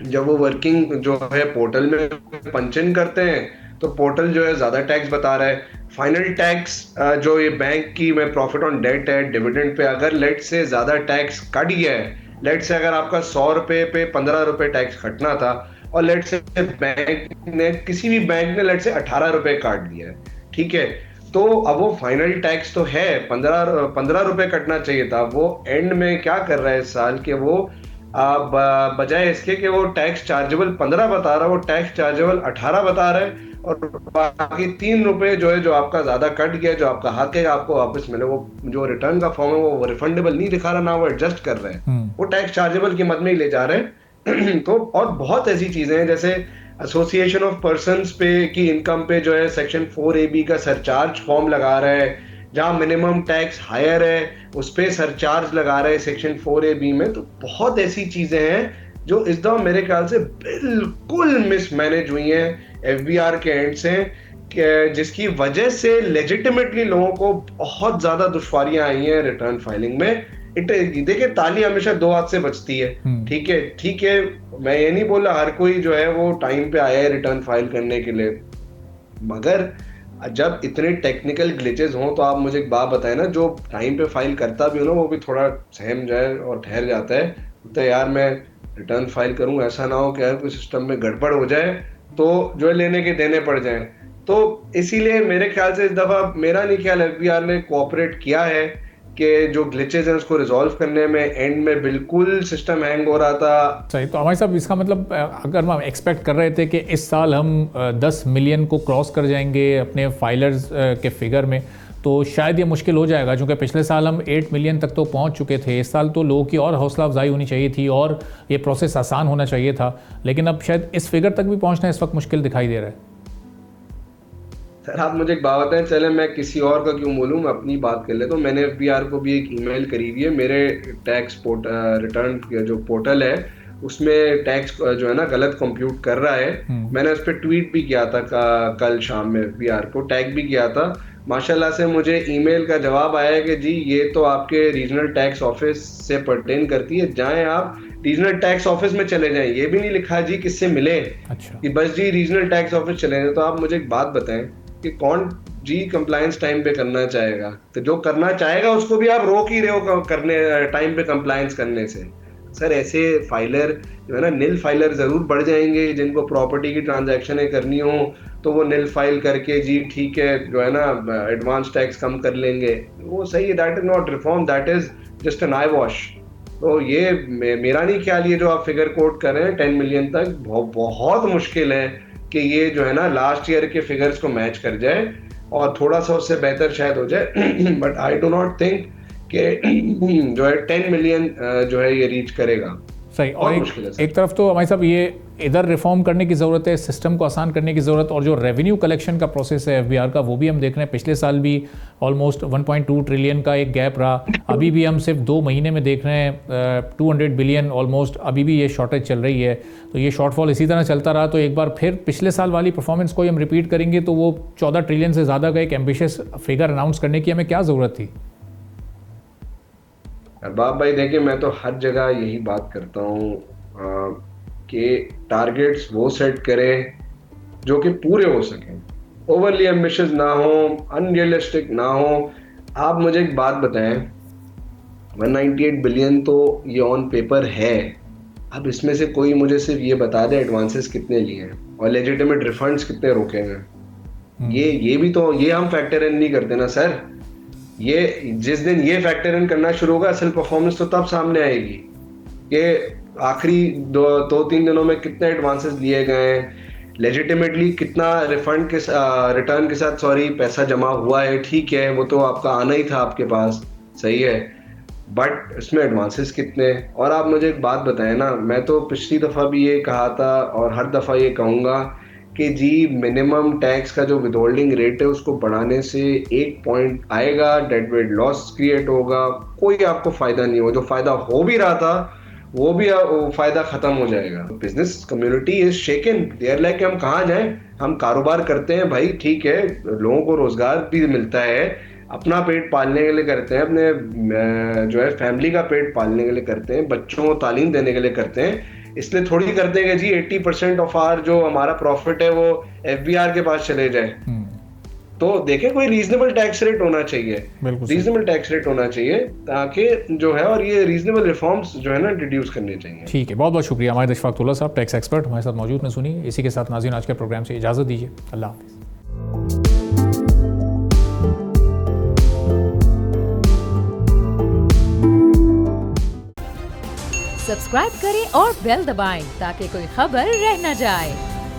जब वो वर्किंग जो है पोर्टल में पंच इन करते हैं तो पोर्टल जो है ज़्यादा टैक्स बता रहा है. फाइनल टैक्स जो ये बैंक की में प्रॉफिट ऑन डेट है, डिविडेंड पे अगर लेट से ज़्यादा टैक्स कट गया है लेट से अगर आपका 100 रुपए पे 15 रुपए टैक्स कटना था और लेट से किसी भी बैंक ने लेट से 18 रुपए काट दिया है, ठीक है, तो अब वो फाइनल टैक्स तो है 15 रुपए कटना चाहिए था, वो एंड में क्या कर रहा है इस साल के वो बजाय इसके कि वो टैक्स चार्जेबल 15 बता रहा है, वो टैक्स चार्जेबल 18 बता रहा है, और बाकी 3 रुपए जो है जो आपका ज्यादा कट गया, जो आपका हक है आपको वापस मिले, वो जो रिटर्न का फॉर्म है वो रिफंडेबल नहीं दिखा रहा ना, वो एडजस्ट कर रहे हैं, वो टैक्स चार्जेबल की मद में ही ले जा रहे हैं। तो और बहुत ऐसी चीजें हैं जैसे एसोसिएशन ऑफ पर्संस पे की इनकम पे जो है सेक्शन 4AB का सरचार्ज फॉर्म लगा रहा है, जहां मिनिमम टैक्स हायर है उस पे सरचार्ज लगा रहे हैं सेक्शन 4AB में। तो बहुत ऐसी चीजें हैं जो इस दफा मेरे ख्याल से बिल्कुल मिसमैनेज हुई हैं FBR के एंड से, जिसकी वजह से लेजिटिमेटली लोगों को बहुत ज्यादा दुश्वारियां आई हैं रिटर्न फाइलिंग में। देखिए ताली हमेशा दो हाथ से बचती है, ठीक है, मैं ये नहीं बोल रहा हर कोई जो है वो टाइम पे आया है रिटर्न फाइल करने के लिए, मगर जब इतने टेक्निकल ग्लिचेस हों तो आप मुझे एक बात बताएं ना, जो टाइम पे फाइल करता भी हो ना वो भी थोड़ा सहम जाए और ठहर जाता है, तो यार मैं रिटर्न फाइल करूं, ऐसा ना हो कि यार कोई सिस्टम में गड़बड़ हो जाए तो जो है लेने के देने पड़ जाएं। तो इसीलिए मेरे ख्याल से इस दफा मेरा नहीं ख्याल FBR ने कोऑपरेट किया है कि जो ग्लिचेस हैं उसको रिजॉल्व करने में। एंड में बिल्कुल सिस्टम हैंग हो रहा था। सही, तो हमारे साहब इसका मतलब अगर हम एक्सपेक्ट कर रहे थे कि इस साल हम 10 मिलियन को क्रॉस कर जाएंगे अपने फाइलर्स के फिगर में, तो शायद ये मुश्किल हो जाएगा, क्योंकि पिछले साल हम 8 मिलियन तक तो पहुंच चुके थे। इस साल तो लोगों की और हौसला अफजाई होनी चाहिए थी और ये प्रोसेस आसान होना चाहिए था, लेकिन अब शायद इस फिगर तक भी पहुंचना इस वक्त मुश्किल दिखाई दे रहा है। सर आप मुझे एक बात बताएं, चले मैं किसी और का क्यों बोलूं, मैं अपनी बात कर लेता हूं। मैंने FBR को भी एक ईमेल करी हुई है, मेरे टैक्स रिटर्न जो पोर्टल है उसमें टैक्स जो है ना गलत कंप्यूट कर रहा है। मैंने उस पर ट्वीट भी किया था कल शाम में, FBR को टैग भी किया था। माशाल्लाह से मुझे ईमेल का जवाब आया कि जी ये तो आपके रीजनल टैक्स ऑफिस से पर्टेन करती है, जाएं आप रीजनल टैक्स ऑफिस में चले जाएं। ये भी नहीं लिखा जी किससे मिले, अच्छा, कि बस जी रीजनल टैक्स ऑफिस चले जाएं। तो आप मुझे एक बात बताएं कि कौन जी कंप्लायंस टाइम पे करना चाहेगा? तो जो करना चाहेगा उसको भी आप रोक ही रहे हो करने टाइम पे कंप्लायंस करने से। सर ऐसे फाइलर जो है ना निल फाइलर जरूर बढ़ जाएंगे, जिनको प्रॉपर्टी की ट्रांजैक्शनें करनी हो तो वो निल फाइल करके जी ठीक है जो है ना एडवांस टैक्स कम कर लेंगे, वो सही है। That is not reform, that is just an I wash. तो ये मेरा नहीं ख्याल, ये जो आप फिगर कोट कर रहे हैं 10 मिलियन तक बहुत मुश्किल है कि ये जो है ना लास्ट ईयर के फिगर्स को मैच कर जाए और थोड़ा सा उससे बेहतर शायद हो जाए। But I do not think कि जो है 10 मिलियन जो है ये रीच करेगा। सही, और एक तरफ तो हमारे साहब ये इधर रिफॉर्म करने की ज़रूरत है, सिस्टम को आसान करने की ज़रूरत, और जो रेवेन्यू कलेक्शन का प्रोसेस है FBR का वो भी हम देख रहे हैं। पिछले साल भी ऑलमोस्ट 1.2 ट्रिलियन का एक गैप रहा, अभी भी हम सिर्फ 2 महीने में देख रहे हैं 200 बिलियन ऑलमोस्ट, अभी भी ये शॉर्टेज चल रही है। तो ये शॉर्टफॉल इसी तरह चलता रहा तो एक बार फिर पिछले साल वाली परफॉर्मेंस को हम रिपीट करेंगे तो वो 14 ट्रिलियन से ज़्यादा का एक एम्बिशियस फिगर अनाउंस करने की हमें क्या ज़रूरत थी? अरबाब भाई देखिए, मैं तो हर जगह यही बात करता हूँ कि टारगेट्स वो सेट करें जो कि पूरे हो सकें, ओवरली एम्बिशियस ना हो, अनरियलिस्टिक ना हो। आप मुझे एक बात बताएं, 198 बिलियन तो ये ऑन पेपर है, अब इसमें से कोई मुझे सिर्फ ये बता दे एडवांसेस कितने लिए हैं और लेजिटिमेट रिफंड्स कितने रुके हैं। ये भी तो ये हम फैक्टर इन नहीं करते ना सर। ये जिस दिन ये फैक्टर इन करना शुरू होगा असल परफॉर्मेंस तो तब सामने आएगी कि आखिरी 2-3 दिनों में कितने एडवांसेस लिए गए हैं, लेजिटिमेटली कितना रिटर्न के साथ पैसा जमा हुआ है। ठीक है, वो तो आपका आना ही था आपके पास, सही है, बट इसमें एडवांसेस कितने। और आप मुझे एक बात बताएं ना, मैं तो पिछली दफ़ा भी ये कहा था और हर दफ़ा ये कहूँगा कि जी मिनिमम टैक्स का जो विदहोल्डिंग रेट है उसको बढ़ाने से 1 पॉइंट आएगा, डेडवेट लॉस क्रिएट होगा, कोई आपको फ़ायदा नहीं हो। जो फ़ायदा हो भी रहा था वो भी फ़ायदा ख़त्म हो जाएगा। Business community is shaken, there like हम कहाँ जाएं, हम कारोबार करते हैं भाई, ठीक है, लोगों को रोज़गार भी मिलता है, अपना पेट पालने के लिए करते हैं, अपने जो है फैमिली का पेट पालने के लिए करते हैं, बच्चों को तालीम देने के लिए करते हैं। इसलिए थोड़ी करते हैं कि जी 80% ऑफ आर जो हमारा प्रॉफिट है वो FBR के पास चले जाए। तो देखें कोई रीजनेबल टैक्स रेट होना चाहिए, बिल्कुल सही। रीजनेबल टैक्स रेट होना चाहिए ताकि जो है, और ये रीजनेबल रिफॉर्म्स जो है ना इंट्रोड्यूस करने चाहिए। ठीक है, बहुत बहुत शुक्रिया हमारे इशफाक़ुल्लाह साहब, टैक्स एक्सपर्ट हमारे साथ मौजूद में सुनिए। इसी के साथ नाज़रीन आज के प्रोग्राम से इजाज़त दीजिए, अल्लाह हाफ़िज़। सब्सक्राइब करें और बेल दबाएं ताकि कोई खबर रह न जाए।